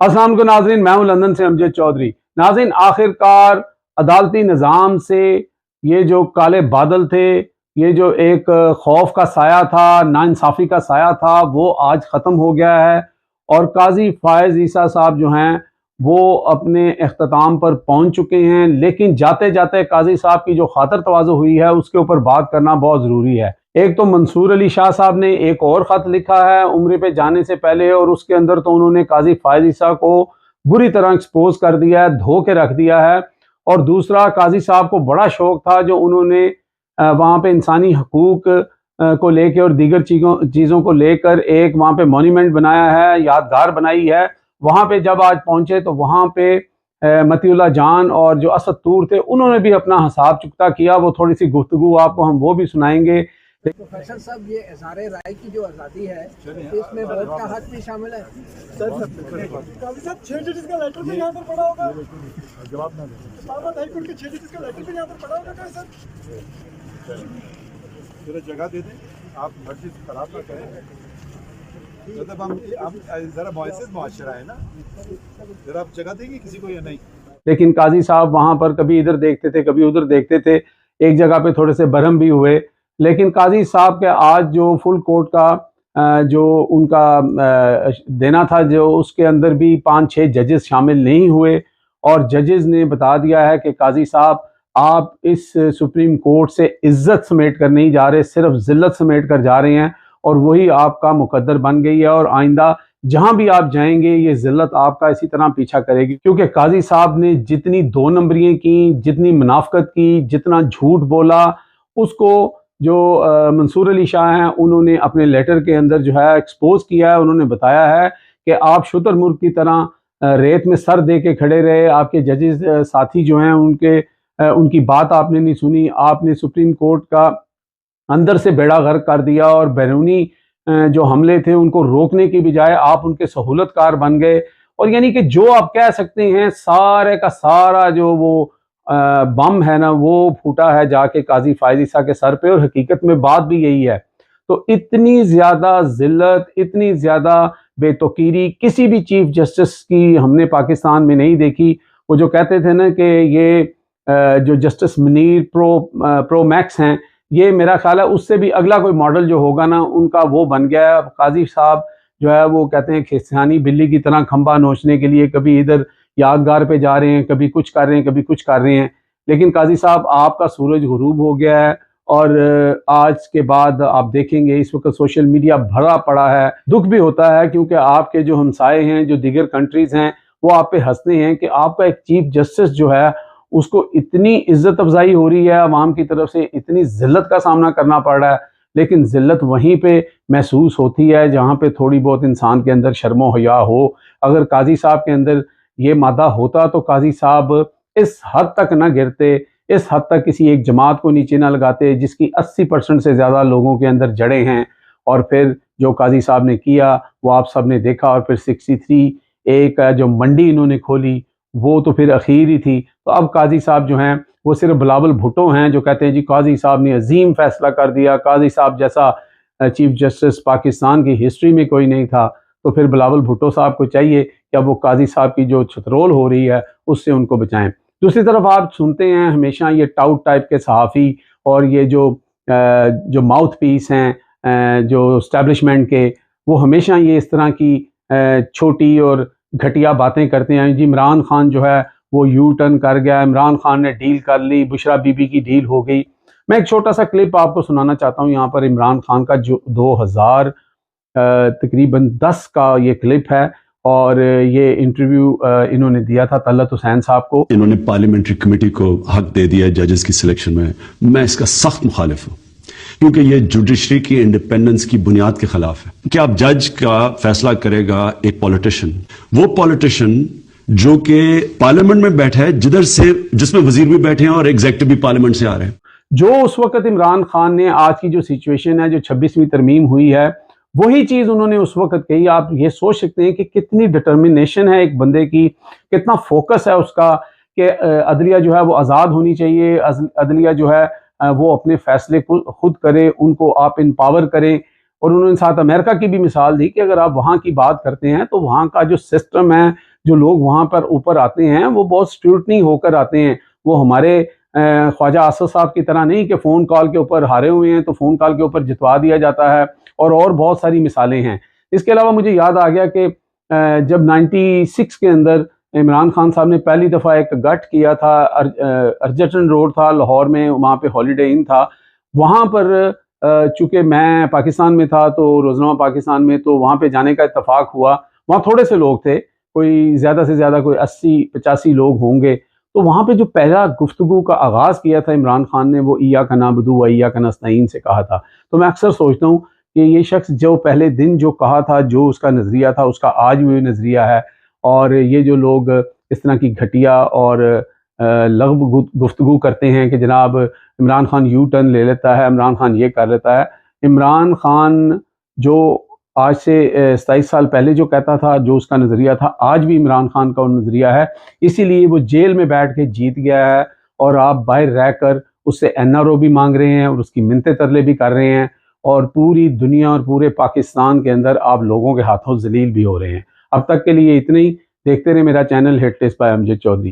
अस्सलाम वालेकुम नाज़रीन, मैं हूं लंदन से अमजद चौधरी। नाज़रीन, आखिरकार अदालती निज़ाम से ये जो काले बादल थे, ये जो एक खौफ का साया था, नाइंसाफ़ी का साया था, वो आज ख़त्म हो गया है और काज़ी फ़ायज़ ईसा साहब जो हैं वो अपने इख्तिताम पर पहुंच चुके हैं। लेकिन जाते जाते काज़ी साहब की जो खातर तवाज़ु हुई है उसके ऊपर बात करना बहुत ज़रूरी है। एक तो मंसूर अली शाह साहब ने एक और ख़त लिखा है उम्र पे जाने से पहले, और उसके अंदर तो उन्होंने काजी फ़ायज़ ईसा को बुरी तरह एक्सपोज कर दिया है, धो के रख दिया है। और दूसरा, काजी साहब को बड़ा शौक था जो उन्होंने वहाँ पे इंसानी हकूक को लेकर और दीगर चीज़ों को लेकर एक वहाँ पे मॉन्यूमेंट बनाया है, यादगार बनाई है। वहाँ पे जब आज पहुँचे तो वहाँ पे मतीउल्लाह जान और जो असद तूर थे उन्होंने भी अपना हिसाब चुकता किया। वो थोड़ी सी गुफ्तगू आपको हम वो भी सुनाएंगे। तो फैसल साहब, ये इज़हारे राय की जो आज़ादी है इसमें वोट का हक भी शामिल है। सर काजी साहब 6 जजेस का लेटर भी यहाँ पर पड़ा होगा, जवाब ना दें। इस्लामाबाद हाई कोर्ट के 6 जजेस का लेटर भी यहाँ पर पड़ा होगा क्या सर? जरा जगह दे दें, आप हर चीज़ खराब ना करें। मतलब हम जरा मुआशरा मुआशरा है ना, जरा आप जगह देंगे किसी को या नहीं? लेकिन काजी साहब वहाँ पर कभी इधर देखते थे, कभी उधर देखते थे, एक जगह पे थोड़े से बरहम भी हुए। लेकिन काजी साहब के आज जो फुल कोर्ट का जो उनका देना था, जो उसके अंदर भी 5-6 जजेस शामिल नहीं हुए और जजेस ने बता दिया है कि काजी साहब आप इस सुप्रीम कोर्ट से इज्जत समेट कर नहीं जा रहे, सिर्फ जिल्लत समेट कर जा रहे हैं और वही आपका मुकद्दर बन गई है। और आइंदा जहां भी आप जाएंगे ये जिल्लत आपका इसी तरह पीछा करेगी, क्योंकि काजी साहब ने जितनी 2 नंबरियां की, जितनी मुनाफकत की, जितना झूठ बोला, उसको जो मंसूर अली शाह हैं उन्होंने अपने लेटर के अंदर जो है एक्सपोज किया है। उन्होंने बताया है कि आप शुतुरमुर्ग की तरह रेत में सर दे के खड़े रहे, आपके जजेस साथी जो हैं उनकी बात आपने नहीं सुनी, आपने सुप्रीम कोर्ट का अंदर से बेड़ा गर्क कर दिया और बैरूनी जो हमले थे उनको रोकने की बजाय आप उनके सहूलतकार बन गए। और यानी कि जो आप कह सकते हैं सारे का सारा जो वो बम है ना, वो फूटा है जाके काजी फ़ायज़ ईसा के सर पे, और हकीकत में बात भी यही है। तो इतनी ज़्यादा जिल्लत, इतनी ज़्यादा बेतौकीरी किसी भी चीफ जस्टिस की हमने पाकिस्तान में नहीं देखी। वो जो कहते थे ना कि ये जो जस्टिस मुनीर प्रो मैक्स हैं, ये मेरा ख्याल है उससे भी अगला कोई मॉडल जो होगा ना उनका वो बन गया है। काजी साहब जो है वो कहते हैं खिस्सानी बिल्ली की तरह खंबा नोचने के लिए कभी इधर यादगार पे जा रहे हैं, कभी कुछ कर रहे हैं, कभी कुछ कर रहे हैं। लेकिन काजी साहब आपका सूरज गुरूब हो गया है और आज के बाद आप देखेंगे इस वक्त सोशल मीडिया भरा पड़ा है। दुख भी होता है क्योंकि आपके जो हमसाए हैं, जो दीगर कंट्रीज हैं, वो आप पे हंसते हैं कि आपका एक चीफ जस्टिस जो है उसको इतनी इज्जत अफजाई हो रही है अवाम की तरफ से, इतनी जिल्लत का सामना करना पड़ रहा है। लेकिन जिल्लत वहीं पे महसूस होती है जहाँ पे थोड़ी बहुत इंसान के अंदर शर्मो हया हो। अगर काजी साहब के अंदर ये मादा होता तो काजी साहब इस हद तक ना गिरते, इस हद तक किसी एक जमात को नीचे ना लगाते जिसकी 80% से ज़्यादा लोगों के अंदर जड़े हैं। और फिर जो काजी साहब ने किया वो आप सब ने देखा। और फिर 63 एक जो मंडी इन्होंने खोली वो तो फिर अखीर ही थी। तो अब काजी साहब जो हैं वो सिर्फ बिलावल भुट्टो हैं जो कहते हैं जी काजी साहब ने अजीम फैसला कर दिया, काजी साहब जैसा चीफ जस्टिस पाकिस्तान की हिस्ट्री में कोई नहीं था। तो फिर बिलावल भुट्टो साहब को चाहिए कि अब वो काजी साहब की जो छतरोल हो रही है उससे उनको बचाएं। दूसरी तरफ आप सुनते हैं हमेशा ये टाउट टाइप के सहाफ़ी और ये जो माउथ पीस हैं जो इस्टेब्लिशमेंट के, वो हमेशा ये इस तरह की छोटी और घटिया बातें करते हैं। जी इमरान खान जो है वो यू टर्न कर गया, इमरान खान ने डील कर ली, बुशरा बीबी की डील हो गई। मैं एक छोटा सा क्लिप आपको सुनाना चाहता हूँ यहाँ पर इमरान खान का, जो 2000 तकरीबन 10 का ये क्लिप है और ये इंटरव्यू इन्होंने दिया था तलत हुसैन साहब को। इन्होंने पार्लियामेंट्री कमेटी को हक दे दिया जजेस की सिलेक्शन में। मैं इसका सख्त मुखालिफ हूँ क्योंकि ये जुडिशरी की इंडिपेंडेंस की बुनियाद के खिलाफ है कि आप जज का फैसला करेगा एक पॉलिटिशियन, वो पॉलिटिशियन जो कि पार्लियामेंट में बैठा है, जिसमें वजीर भी बैठे हैं और एग्जेक्टिव भी पार्लियामेंट से आ रहे हैं। जो उस वक्त इमरान खान ने, आज की जो सिचुएशन है, जो 26वीं तरमीम हुई है, वही चीज उन्होंने उस वक्त कही। आप ये सोच सकते हैं कि कितनी डिटर्मिनेशन है एक बंदे की, कितना फोकस है उसका कि अदलिया जो है वो आज़ाद होनी चाहिए, अदलिया जो है वो अपने फैसले खुद करे, उनको आप इम्पावर करें। और उन्होंने साथ अमेरिका की भी मिसाल दी कि अगर आप वहाँ की बात करते हैं तो वहाँ का जो सिस्टम है, जो लोग वहाँ पर ऊपर आते हैं वो बहुत स्क्रूटनी होकर आते हैं। वो हमारे ख्वाजा आसफ साहब की तरह नहीं कि फ़ोन कॉल के ऊपर हारे हुए हैं तो फ़ोन कॉल के ऊपर जितवा दिया जाता है, और बहुत सारी मिसालें हैं। इसके अलावा मुझे याद आ गया कि जब 96 के अंदर इमरान खान साहब ने पहली दफ़ा एक गट किया था, अर्जटन रोड था लाहौर में, वहाँ पे हॉलीडे इन था। वहाँ पर चूँकि मैं पाकिस्तान में था तो रोज़नामा पाकिस्तान में, तो वहाँ पे जाने का इत्तफाक हुआ। वहाँ थोड़े से लोग थे, कोई ज़्यादा से ज़्यादा कोई 80-85 लोग होंगे। तो वहाँ पे जो पहला गुफ्तगू का आगाज़ किया था इमरान खान ने, वो इय्याका नअबुदु व इय्याका नस्तईन से कहा था। तो मैं अक्सर सोचता हूँ कि ये शख्स जो पहले दिन जो कहा था, जो उसका नज़रिया था, उसका आज भी नज़रिया है। और ये जो लोग इस तरह की घटिया और लग़्व गुफ्तगू करते हैं कि जनाब इमरान खान यू टर्न ले लेता है, इमरान खान ये कर लेता है। इमरान खान जो आज से 27 साल पहले जो कहता था, जो उसका नज़रिया था, आज भी इमरान खान का वो नज़रिया है। इसीलिए वो जेल में बैठ के जीत गया है और आप बाहर रहकर उससे NRO भी मांग रहे हैं और उसकी मिन्नतें तरले भी कर रहे हैं, और पूरी दुनिया और पूरे पाकिस्तान के अंदर आप लोगों के हाथों जलील भी हो रहे हैं। अब तक के लिए इतना ही। देखते रहे मेरा channel hit list by Amjad Chaudhary.